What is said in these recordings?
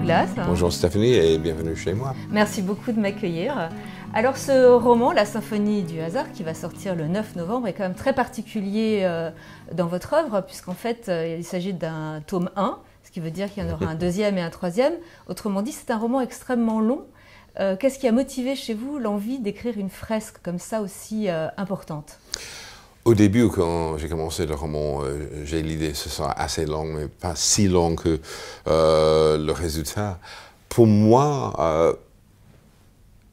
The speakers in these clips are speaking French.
Douglas. Bonjour Stéphanie et bienvenue chez moi. Merci beaucoup de m'accueillir. Alors ce roman, La Symphonie du hasard, qui va sortir le 9 novembre, est quand même très particulier dans votre œuvre, puisqu'en fait il s'agit d'un tome 1, ce qui veut dire qu'il y en aura un deuxième et un troisième. Autrement dit, c'est un roman extrêmement long. Qu'est-ce qui a motivé chez vous l'envie d'écrire une fresque comme ça aussi importante ? Au début, quand j'ai commencé le roman, j'ai l'idée que ce sera assez long, mais pas si long que le résultat. Pour moi,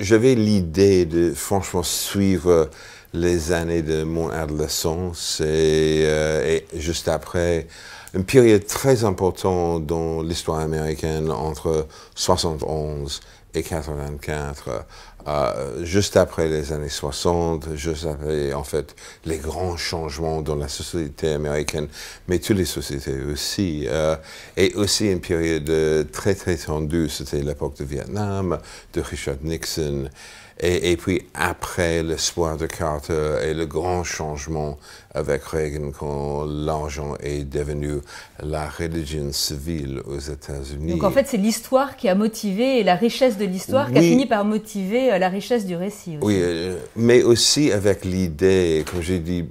j'avais l'idée de franchement suivre les années de mon adolescence et juste après, une période très importante dans l'histoire américaine entre 71 et 84, juste après les années 60, juste après en fait les grands changements dans la société américaine, mais toutes les sociétés aussi, et aussi une période très très tendue, c'était l'époque de Vietnam, de Richard Nixon, et puis après l'espoir de Carter et le grand changement avec Reagan quand l'argent est devenu la religion civile aux États-Unis. Donc en fait c'est l'histoire qui a motivé, et la richesse de l'histoire qui a fini par motiver la richesse du récit aussi. Oui, mais aussi avec l'idée, comme j'ai dit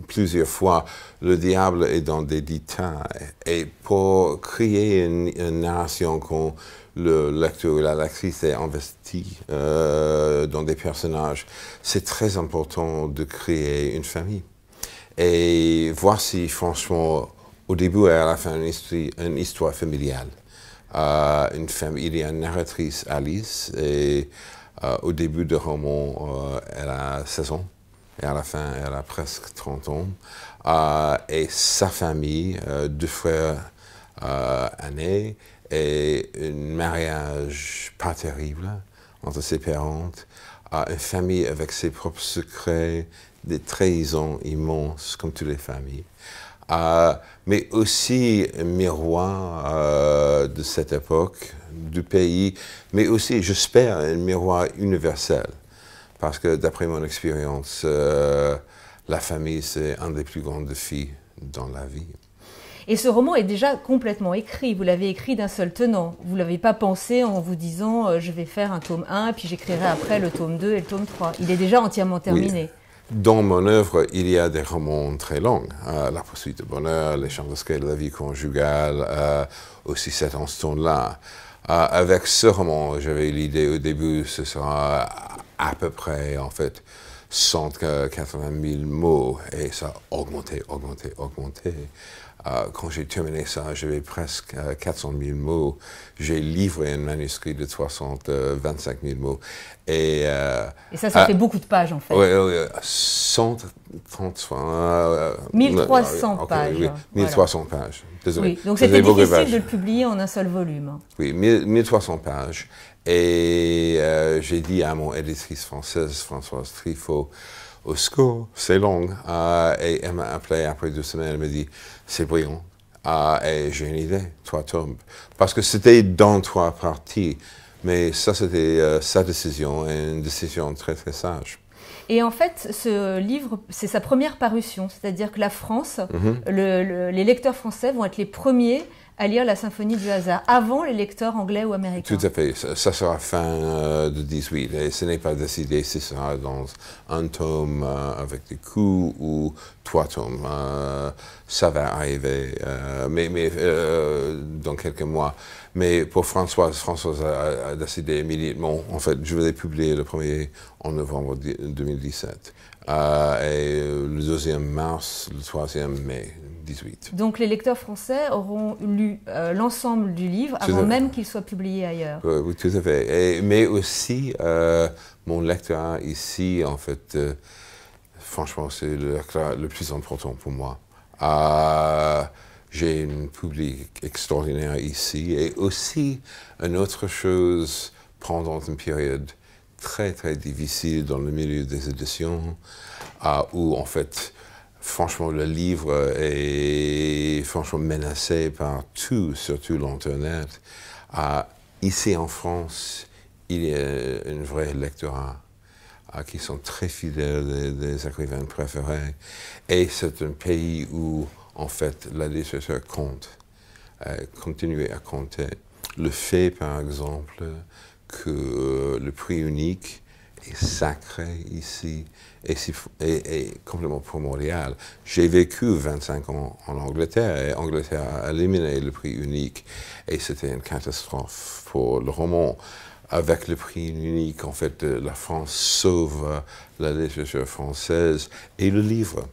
plusieurs fois, le diable est dans des détails. Et pour créer une narration quand le lecteur ou la lectrice est investi dans des personnages, c'est très important de créer une famille. Et voici franchement, au début et à la fin, une histoire familiale. Une famille, il y a une narratrice, Alice, et au début du roman, elle a 16 ans, et à la fin, elle a presque 30 ans. Et sa famille, deux frères aînés, et un mariage pas terrible entre ses parents, une famille avec ses propres secrets, des trahisons immenses, comme toutes les familles. Mais aussi un miroir de cette époque, du pays, mais aussi, j'espère, un miroir universel. Parce que d'après mon expérience, la famille, c'est un des plus grands défis dans la vie. Et ce roman est déjà complètement écrit, vous l'avez écrit d'un seul tenant. Vous ne l'avez pas pensé en vous disant je vais faire un tome 1, puis j'écrirai après le tome 2 et le tome 3. Il est déjà entièrement terminé. Oui. Dans mon œuvre, il y a des romans très longs. La poursuite du bonheur, Les chants de scale de la vie conjugale, aussi cet instant-là. Avec ce roman, j'avais l'idée au début, ce sera à peu près, en fait, 180 000 mots, et ça a augmenté. Quand j'ai terminé ça, j'avais presque 400 000 mots. J'ai livré un manuscrit de 325 000 mots. Et ça fait beaucoup de pages, en fait. Oui, 130, 1300 pages. Oui, 1300 pages. Désolé. Oui, donc c'était difficile de le publier en un seul volume. Oui, 1300 pages. Et j'ai dit à mon éditrice française, Françoise Truffaut, au secours, c'est long. Et elle m'a appelé après 2 semaines, elle m'a dit, c'est brillant. Et j'ai une idée, 3 tomes. Parce que c'était dans 3 parties. Mais ça, c'était sa décision, et une décision très, très sage. Et en fait, ce livre, c'est sa première parution. C'est-à-dire que la France, les lecteurs français vont être les premiers à lire La Symphonie du hasard, avant les lecteurs anglais ou américains. Tout à fait. Ça sera fin de 18. Et ce n'est pas décidé si ce sera dans un tome avec des coups ou 3 tomes. Ça va arriver, mais dans quelques mois. Mais pour Françoise a décidé immédiatement, en fait, je vais publier le premier en novembre 2017. Et le 2e mars, le 3e mai 18. Donc les lecteurs français auront lu l'ensemble du livre avant même qu'il soit publié ailleurs. Oui, tout à fait. Mais aussi, mon lectorat ici, en fait, franchement, c'est le lectorat le plus important pour moi. J'ai un public extraordinaire ici. Et aussi, une autre chose, pendant une période très, très difficile dans le milieu des éditions, où, en fait, franchement, le livre est franchement menacé par tout, surtout l'Internet. Ici en France, il y a un vrai lectorat qui sont très fidèles des écrivains préférés. Et c'est un pays où, en fait, la littérature compte, continue à compter. le fait, par exemple, que le prix unique est sacré ici est complètement primordial. J'ai vécu 25 ans en Angleterre et Angleterre a éliminé le prix unique et c'était une catastrophe pour le roman. Avec le prix unique, en fait, la France sauve la littérature française et le livre.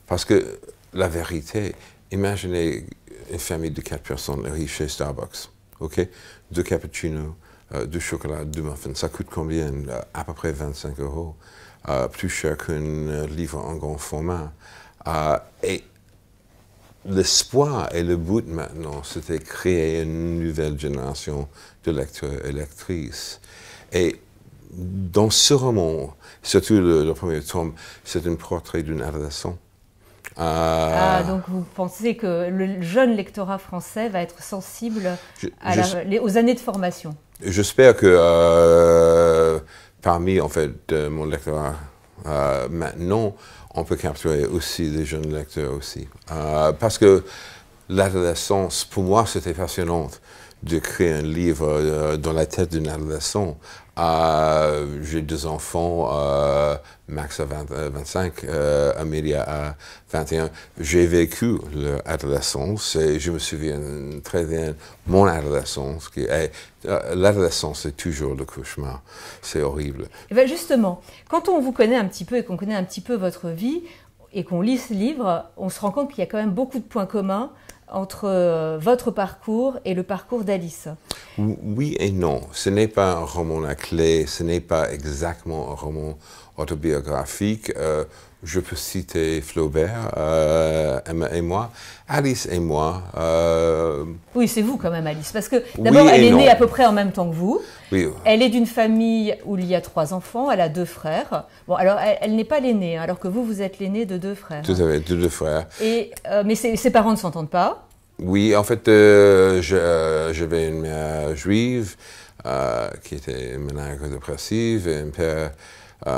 Parce que la vérité, imaginez une famille de 4 personnes riches chez Starbucks, ok? 2 cappuccinos, 2 chocolats, 2 muffins, ça coûte combien? À peu près 25 €, plus cher qu'un livre en grand format. Et l'espoir et le but maintenant, c'était créer une nouvelle génération de lecteurs et lectrices. Et dans ce roman, surtout le premier tome, c'est un portrait d'une adolescente. Donc vous pensez que le jeune lectorat français va être sensible aux années de formation? J'espère que parmi en fait, mon lectorat maintenant, on peut capturer aussi des jeunes lecteurs aussi. Parce que l'adolescence, pour moi, c'était passionnant de créer un livre dans la tête d'un adolescent. J'ai 2 enfants, Max à 25, Amelia à 21. J'ai vécu l'adolescence et je me souviens très bien de mon adolescence. L'adolescence, c'est toujours le cauchemar. C'est horrible. Et bien justement, quand on vous connaît un petit peu et qu'on connaît un petit peu votre vie et qu'on lit ce livre, on se rend compte qu'il y a quand même beaucoup de points communs entre votre parcours et le parcours d'Alice. Oui et non. Ce n'est pas un roman à clé, ce n'est pas exactement un roman autobiographique. Je peux citer Flaubert, Emma et moi, Alice et moi. Oui, c'est vous quand même, Alice, parce que d'abord, elle est née à peu près en même temps que vous. Oui. Elle est d'une famille où il y a 3 enfants, elle a 2 frères. Bon, alors elle n'est pas l'aînée, alors que vous êtes l'aîné de 2 frères. Tout à fait, 2 frères. Mais ses parents ne s'entendent pas. Oui, en fait, j'avais une mère juive qui était maniaco-dépressive et un père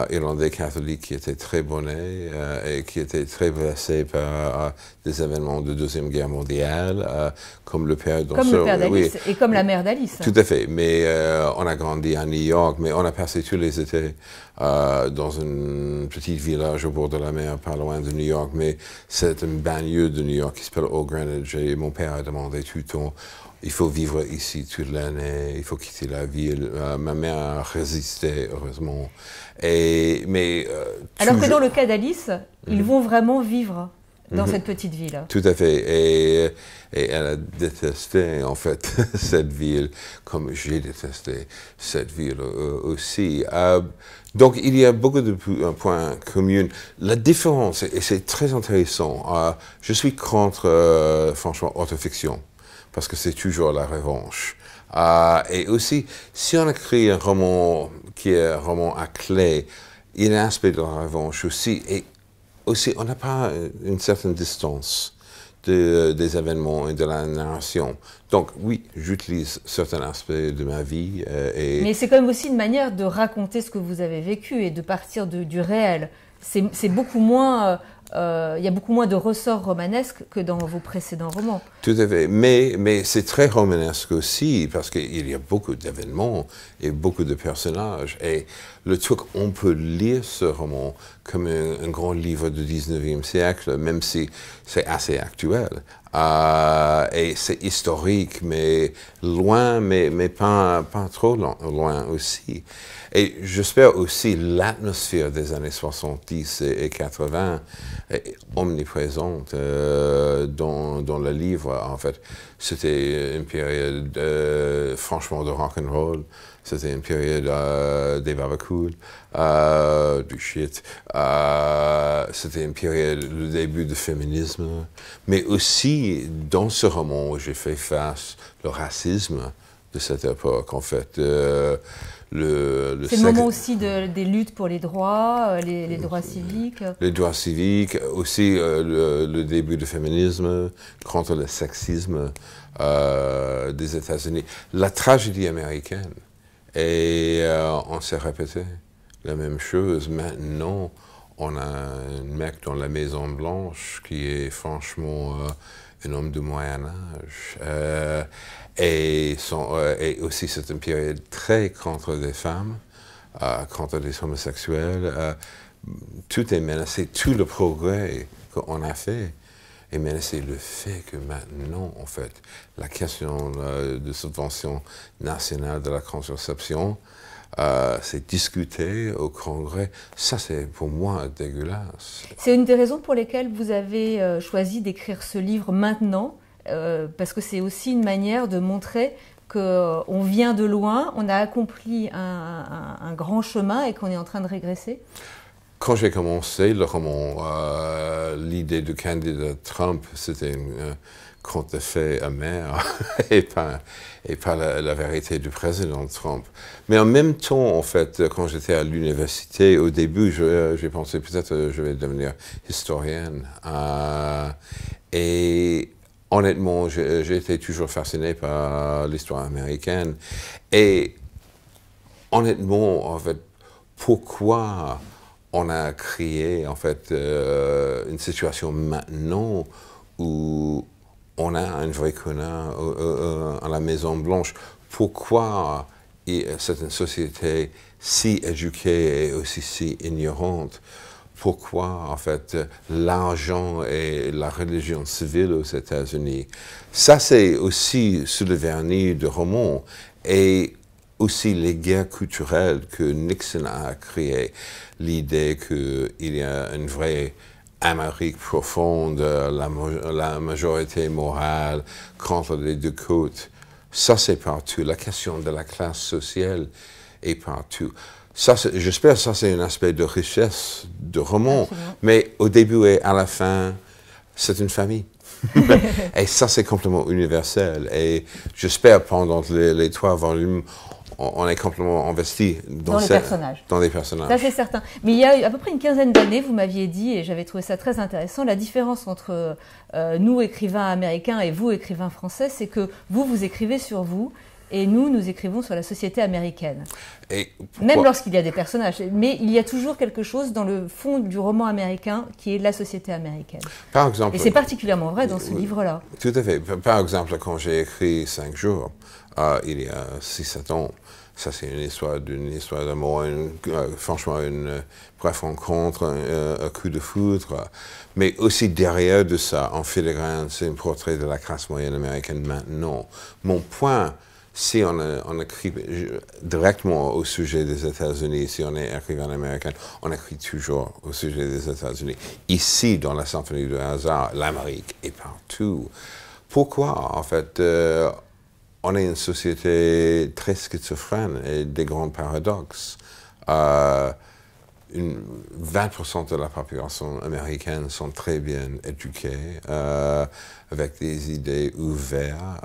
irlandais catholique qui était très bonnet et qui était très blessé par des événements de Deuxième Guerre mondiale, comme le père d'Alice et comme la mère d'Alice. Tout à fait, mais on a grandi à New York, mais on a passé tous les étés dans un petit village au bord de la mer, pas loin de New York, mais c'est une banlieue de New York qui s'appelle Old Greenwich, et mon père a demandé tout le temps, il faut vivre ici toute l'année, il faut quitter la ville. Ma mère a résisté, heureusement. Alors que dans le cas d'Alice, ils vont vraiment vivre dans cette petite ville. Tout à fait. Et elle a détesté, en fait, cette ville, comme j'ai détesté cette ville aussi. Donc, il y a beaucoup de points communs. La différence, et c'est très intéressant, je suis contre, franchement, autofiction, parce que c'est toujours la revanche. Et aussi, si on écrit un roman qui est un roman à clé, il y a un aspect de la revanche aussi. Et aussi, on n'a pas une certaine distance des événements et de la narration. Donc oui, j'utilise certains aspects de ma vie. Mais c'est quand même aussi une manière de raconter ce que vous avez vécu et de partir du réel. C'est beaucoup moins... il y a beaucoup moins de ressorts romanesques que dans vos précédents romans. Tout à fait, mais c'est très romanesque aussi, parce qu'il y a beaucoup d'événements et beaucoup de personnages. Et le truc, on peut lire ce roman comme un grand livre du 19e siècle, même si c'est assez actuel. Et c'est historique, mais loin, mais pas trop loin aussi. Et j'espère aussi l'atmosphère des années 70 et 80 est omniprésente dans le livre. En fait, c'était une période franchement de rock'n'roll. C'était une période des barbecues, du shit. C'était une période, le début du féminisme. Mais aussi, dans ce roman, j'ai fait face au racisme de cette époque, en fait. C'est le moment aussi des luttes pour les droits, les droits civiques. Les droits civiques, aussi le début du féminisme, contre le sexisme des États-Unis. La tragédie américaine. Et on s'est répété la même chose. Maintenant, on a un mec dans la Maison Blanche qui est franchement un homme du Moyen Âge. Et aussi c'est une période très contre les femmes, contre les homosexuels. Tout est menacé, tout le progrès qu'on a fait est menacé. Le fait que maintenant, en fait, la question de subvention nationale de la contraception, c'est discuté au Congrès. Ça, c'est pour moi dégueulasse. C'est une des raisons pour lesquelles vous avez choisi d'écrire ce livre maintenant, parce que c'est aussi une manière de montrer qu'on vient de loin, on a accompli un grand chemin et qu'on est en train de régresser. Quand j'ai commencé le roman, l'idée du candidat Trump, c'était un conte de fées amer et pas la vérité du président Trump. Mais en même temps, en fait, quand j'étais à l'université, au début, j'ai pensé peut-être je vais devenir historienne. Et honnêtement, j'ai été toujours fasciné par l'histoire américaine. Et honnêtement, en fait, pourquoi on a créé en fait une situation maintenant où on a un vrai connard à la Maison Blanche. Pourquoi c'est une société si éduquée et aussi si ignorante? Pourquoi en fait l'argent et la religion civile aux États-Unis? Ça c'est aussi sous le vernis du roman et aussi les guerres culturelles que Nixon a créées. L'idée qu'il y a une vraie Amérique profonde, la majorité morale contre les deux côtes. Ça, c'est partout. La question de la classe sociale est partout. J'espère que ça, c'est un aspect de richesse de roman. Absolument. Mais au début et à la fin, c'est une famille. Et ça, c'est complètement universel. Et j'espère pendant les 3 volumes, on est complètement investi dans les personnages. Ça, c'est certain. Mais il y a à peu près une quinzaine d'années, vous m'aviez dit, et j'avais trouvé ça très intéressant, la différence entre nous, écrivains américains, et vous, écrivains français, c'est que vous écrivez sur vous, et nous écrivons sur la société américaine. Même lorsqu'il y a des personnages. Mais il y a toujours quelque chose dans le fond du roman américain qui est la société américaine. Par exemple, et c'est particulièrement vrai dans ce livre-là. Tout à fait. Par exemple, quand j'ai écrit 5 jours, il y a 6-7 ans, ça c'est une histoire d'amour, franchement une bref rencontre, un coup de foudre. Mais aussi derrière de ça, en filigrane, c'est un portrait de la classe moyenne américaine maintenant. Mon point, si on écrit directement au sujet des États-Unis, si on est écrivain américain, on écrit toujours au sujet des États-Unis. Ici, dans la symphonie du hasard, l'Amérique est partout. Pourquoi, en fait, on est une société très schizophrène et des grands paradoxes. 20% de la population américaine sont très bien éduqués, avec des idées ouvertes,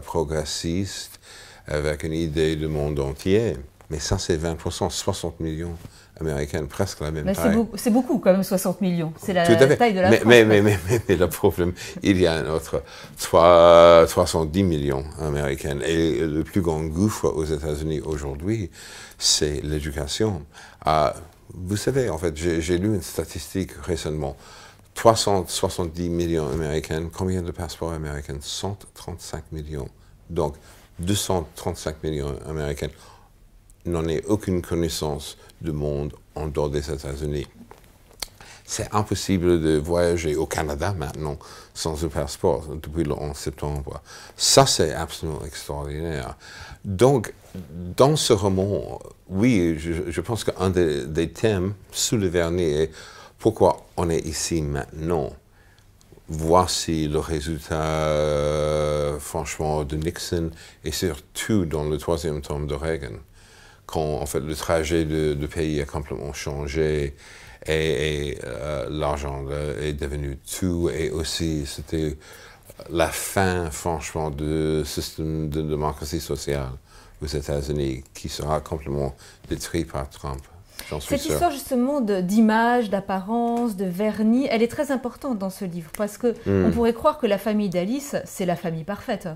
progressistes, avec une idée du monde entier. Mais ça, c'est 20%, 60 millions américains, presque la même taille. C'est beaucoup quand même, 60 millions. C'est la taille de la France. Mais le problème, il y a un autre 310 millions américains. Et le plus grand gouffre aux États-Unis aujourd'hui, c'est l'éducation. Vous savez, en fait, j'ai lu une statistique récemment. 370 millions américains, combien de passeports américains? 135 millions. Donc, 235 millions américains n'en ont aucune connaissance du monde en dehors des États-Unis. C'est impossible de voyager au Canada maintenant sans un passeport depuis le 11 septembre. Ça, c'est absolument extraordinaire. Donc, dans ce roman, oui, je pense qu'un des thèmes sous le vernis est pourquoi on est ici maintenant. Voici le résultat, franchement, de Nixon et surtout dans le 3e tome de Reagan, quand en fait le trajet du pays a complètement changé et l'argent est devenu tout, et aussi c'était la fin, franchement, du système de démocratie sociale aux États-Unis qui sera complètement détruit par Trump. Cette histoire justement d'image, d'apparence, de vernis, elle est très importante dans ce livre parce que on pourrait croire que la famille d'Alice, c'est la famille parfaite.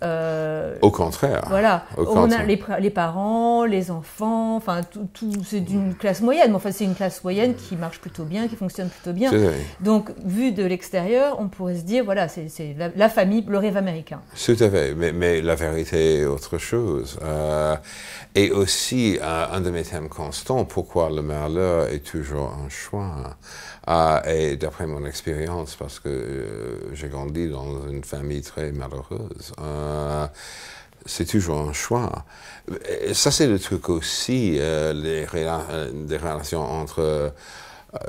Au contraire. Voilà, Au on contraire. a les parents, les enfants, enfin c'est d'une classe moyenne, mais enfin c'est une classe moyenne qui marche plutôt bien, qui fonctionne plutôt bien. Donc vu de l'extérieur, on pourrait se dire voilà, c'est la famille, le rêve américain. Tout à fait, mais la vérité est autre chose. Et aussi, un de mes thèmes constants, pourquoi le malheur est toujours un choix. Et d'après mon expérience, parce que j'ai grandi dans une famille très malheureuse, c'est toujours un choix. Et ça, c'est le truc aussi, des relations entre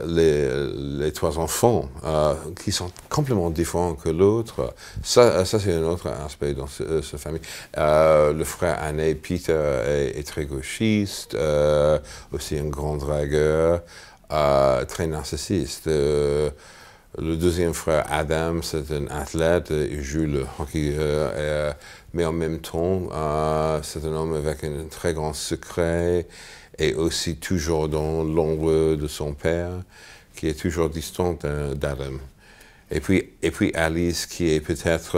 les trois enfants, qui sont complètement différents que l'autre. Ça c'est un autre aspect dans cette famille. Le frère aîné, Peter, est très gauchiste, aussi un grand dragueur, très narcissiste. Le deuxième frère, Adam, c'est un athlète, il joue le hockey, mais en même temps, c'est un homme avec un très grand secret et aussi toujours dans l'ombre de son père, qui est toujours distant d'Adam. Et puis Alice, qui est peut-être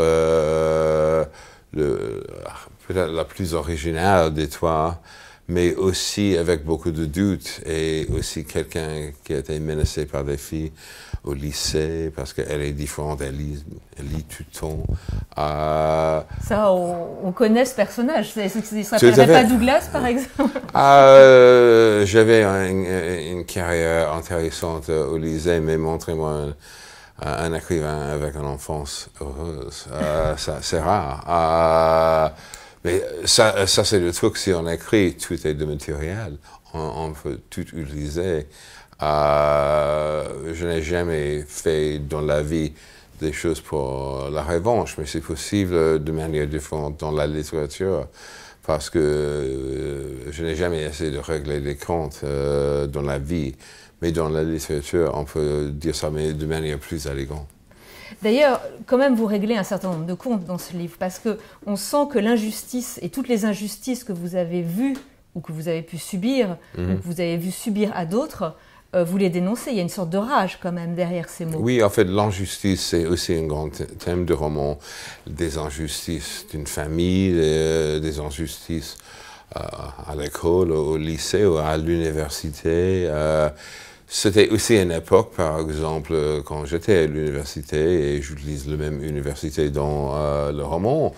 la plus originale des trois, mais aussi avec beaucoup de doutes, et aussi quelqu'un qui a été menacé par des filles au lycée, parce qu'elle est différente, elle lit tout le temps. Ça, on connaît ce personnage. Ça ne s'appellerait pas Douglas, par exemple? J'avais une carrière intéressante au lycée, mais montrez-moi un écrivain avec une enfance heureuse. Ça, c'est rare. Mais ça c'est le truc, si on écrit, tout est de matériel. On peut tout utiliser. Je n'ai jamais fait dans la vie des choses pour la revanche, mais c'est possible de manière différente dans la littérature, parce que je n'ai jamais essayé de régler des comptes dans la vie, mais dans la littérature, on peut dire ça, mais de manière plus élégante. D'ailleurs, quand même, vous réglez un certain nombre de comptes dans ce livre, parce qu'on sent que l'injustice et toutes les injustices que vous avez vues, ou que vous avez pu subir, ou que vous avez vu subir à d'autres, vous les dénoncez. Il y a une sorte de rage quand même derrière ces mots. Oui, en fait, l'injustice, c'est aussi un grand thème de roman. Des injustices d'une famille, des injustices à l'école, au lycée ou à l'université. C'était aussi une époque, par exemple, quand j'étais à l'université, et j'utilise la même université dans le roman,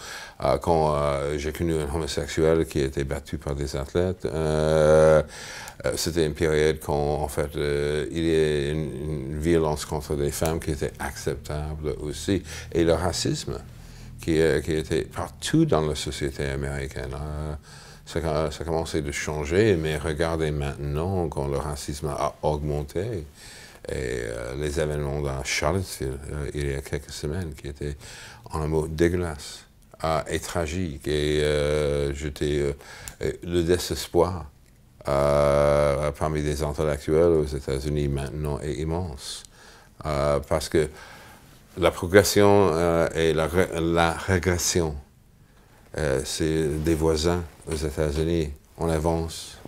quand j'ai connu un homosexuel qui a été battu par des athlètes. C'était une période quand, en fait, il y a une violence contre les femmes qui était acceptable aussi. Et le racisme qui était partout dans la société américaine. Ça a commencé à changer, mais regardez maintenant quand le racisme a augmenté. Et les événements dans Charlottesville, il y a quelques semaines, qui étaient en un mot dégueulasse et tragique. Et le désespoir parmi les intellectuels aux États-Unis maintenant est immense. Parce que la progression et la régression, c'est des voisins aux États-Unis. On avance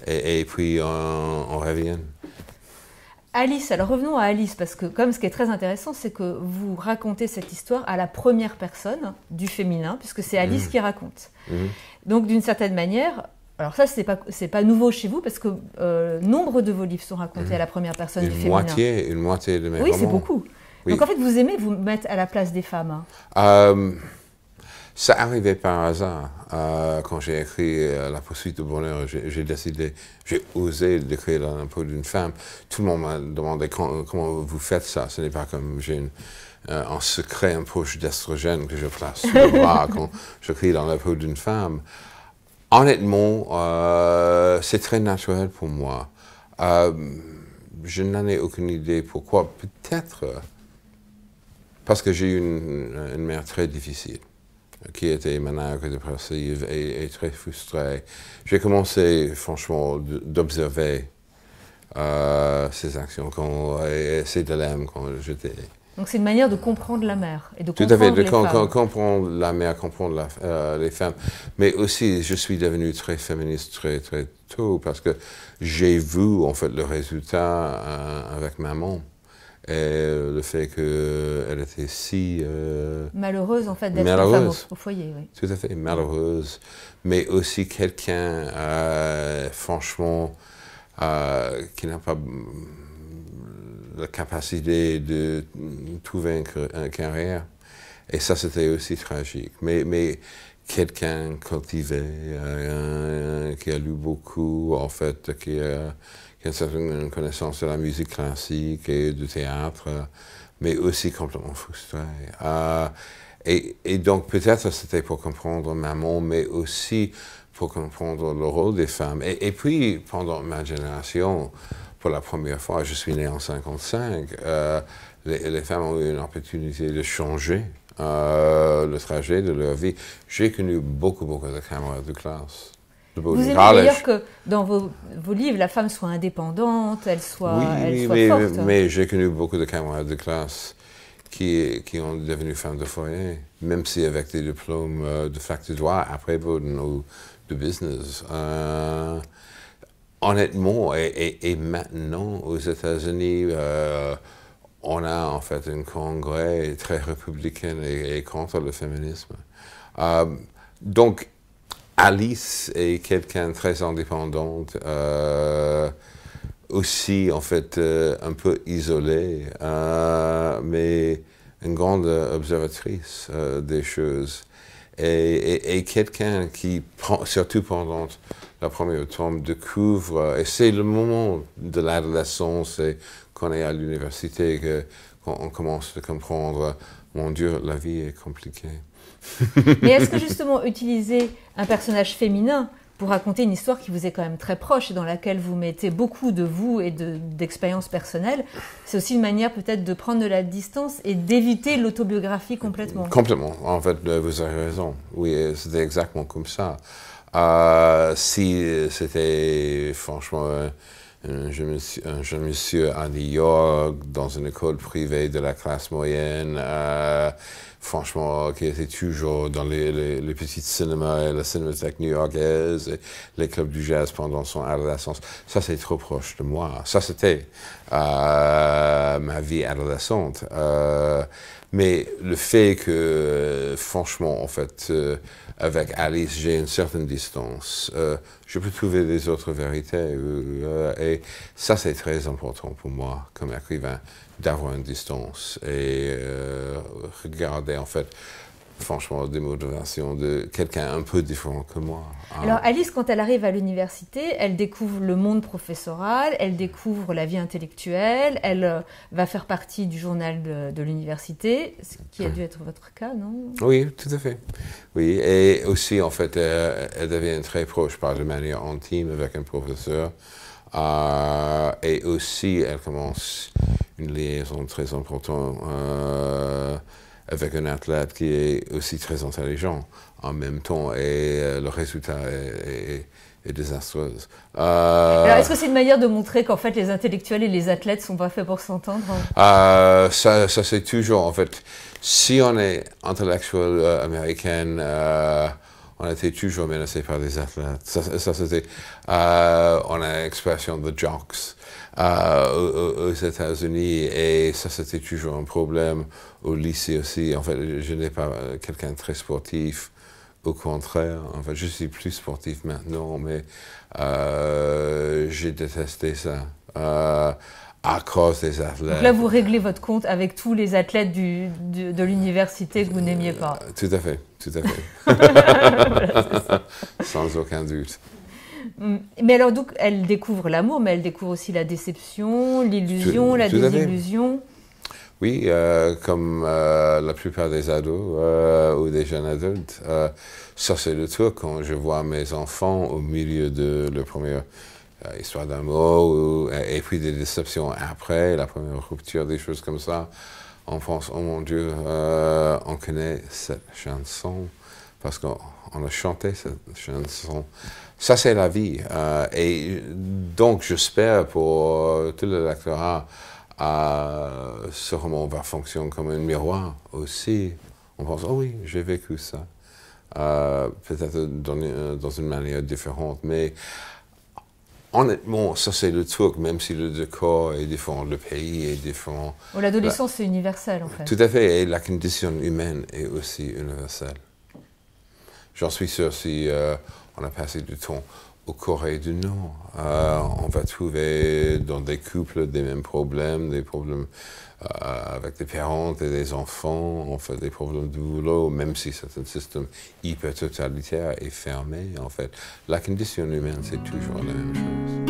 et puis on revient. Alice, alors revenons à Alice, parce que comme ce qui est très intéressant, c'est que vous racontez cette histoire à la première personne du féminin, puisque c'est Alice qui raconte. Donc d'une certaine manière, alors ça c'est pas nouveau chez vous, parce que nombre de vos livres sont racontés à la première personne du féminin. Une moitié de mes romans. Oui, c'est beaucoup. Oui. Donc en fait, vous aimez vous mettre à la place des femmes. Ça arrivait par hasard. Quand j'ai écrit La poursuite du bonheur, j'ai osé d'écrire dans la peau d'une femme. Tout le monde m'a demandé comment vous faites ça. Ce n'est pas comme j'ai en secret un poche d'estrogène que je place sous le bras quand j'écris dans la peau d'une femme. Honnêtement, c'est très naturel pour moi. Je n'en ai aucune idée pourquoi. Peut-être parce que j'ai eu une mère très difficile, qui était maniaque, dépressive et très frustrée. J'ai commencé, franchement, d'observer ses actions et ses dilemmes quand j'étais... Donc c'est une manière de comprendre la mère et de comprendre les femmes. Tout à fait, comprendre la mère, comprendre les femmes. Mais aussi, je suis devenu très féministe très, très tôt parce que j'ai vu, en fait, le résultat avec maman. Et le fait qu'elle était si... malheureuse, en fait, d'être une femme au foyer. Oui. Tout à fait, malheureuse. Mais aussi quelqu'un, franchement, qui n'a pas la capacité de tout vaincre en carrière. Et ça, c'était aussi tragique. Mais quelqu'un cultivé, qui a lu beaucoup, en fait, qui a une certaine connaissance de la musique classique et du théâtre, mais aussi complètement frustré. Et donc, peut-être c'était pour comprendre maman, mais aussi pour comprendre le rôle des femmes. Et puis, pendant ma génération, pour la première fois, je suis né en 1955, les femmes ont eu une opportunité de changer le trajet de leur vie. J'ai connu beaucoup de camarades de classe. Vous aimez d'ailleurs que dans vos livres, la femme soit indépendante, elle soit forte. Mais j'ai connu beaucoup de camarades de classe qui ont devenu femmes de foyer, même si avec des diplômes de fac de droit après Bowdoin ou de business. Honnêtement, et maintenant aux États-Unis, on a en fait un congrès très républicain et contre le féminisme. Donc, Alice est quelqu'un de très indépendante, aussi en fait un peu isolée, mais une grande observatrice des choses. Et quelqu'un qui, surtout pendant la première tome, découvre, et c'est le moment de l'adolescence, et qu'on est à l'université, qu'on commence à comprendre, mon Dieu, la vie est compliquée. Mais est-ce que justement utiliser un personnage féminin pour raconter une histoire qui vous est quand même très proche et dans laquelle vous mettez beaucoup de vous et d'expériences personnelles, c'est aussi une manière peut-être de prendre de la distance et d'éviter l'autobiographie complètement? Complètement. En fait, vous avez raison. Oui, c'était exactement comme ça. Si c'était franchement un jeune monsieur à New York, dans une école privée de la classe moyenne, franchement, qui était toujours dans les petits cinémas et la cinémathèque new-yorkaise et les clubs du jazz pendant son adolescence. Ça, c'est trop proche de moi. Ça, c'était ma vie adolescente. Mais le fait que, franchement, en fait, avec Alice, j'ai une certaine distance. Je peux trouver des autres vérités. Et ça, c'est très important pour moi, comme écrivain, d'avoir une distance et regarder, en fait, franchement, des motivations de quelqu'un un peu différent que moi. Alors Alice, quand elle arrive à l'université, elle découvre le monde professoral, elle découvre la vie intellectuelle, elle va faire partie du journal de l'université, ce qui a dû être votre cas, non? Oui, tout à fait. Oui, et aussi, en fait, elle devient très proche, par de manière intime, avec un professeur. Et aussi, elle commence une liaison très importante avec un athlète qui est aussi très intelligent en même temps, et le résultat est désastreux. Alors, est-ce que c'est une manière de montrer qu'en fait les intellectuels et les athlètes ne sont pas faits pour s'entendre? Ça c'est toujours, en fait, si on est intellectuel américaine, on a été toujours menacé par des athlètes. Ça c'était, on a l'expression de jocks aux États-Unis, et ça c'était toujours un problème au lycée aussi. En fait, je n'ai pas quelqu'un de très sportif. Au contraire, en fait, je suis plus sportif maintenant, mais j'ai détesté ça à cause des athlètes. Donc là, vous réglez votre compte avec tous les athlètes de l'université que vous n'aimiez pas. Tout à fait, tout à fait. Voilà, sans aucun doute. Mais alors, donc, elle découvre l'amour, mais elle découvre aussi la déception, l'illusion, la désillusion. Oui, comme la plupart des ados ou des jeunes adultes. Ça, c'est le truc quand je vois mes enfants au milieu de leur première histoire d'amour, et puis des déceptions après, la première rupture, des choses comme ça. On pense, oh mon Dieu, on connaît cette chanson, parce qu'on a chanté cette chanson. Ça, c'est la vie. Et donc, j'espère pour tout le lectorat, ce roman va fonctionner comme un miroir aussi. On pense, oh oui, j'ai vécu ça. Peut-être dans une manière différente, mais Honnêtement, ça c'est le truc, même si le décor est différent, le pays est différent. L'adolescence, c'est universel en fait. Tout à fait, et la condition humaine est aussi universelle. J'en suis sûr, si on a passé du temps au Corée du Nord, on va trouver dans des couples des mêmes problèmes, des problèmes avec des parents et des enfants, en fait, des problèmes de boulot, même si c'est un système hyper totalitaire et fermé, en fait. La condition humaine, c'est toujours la même chose.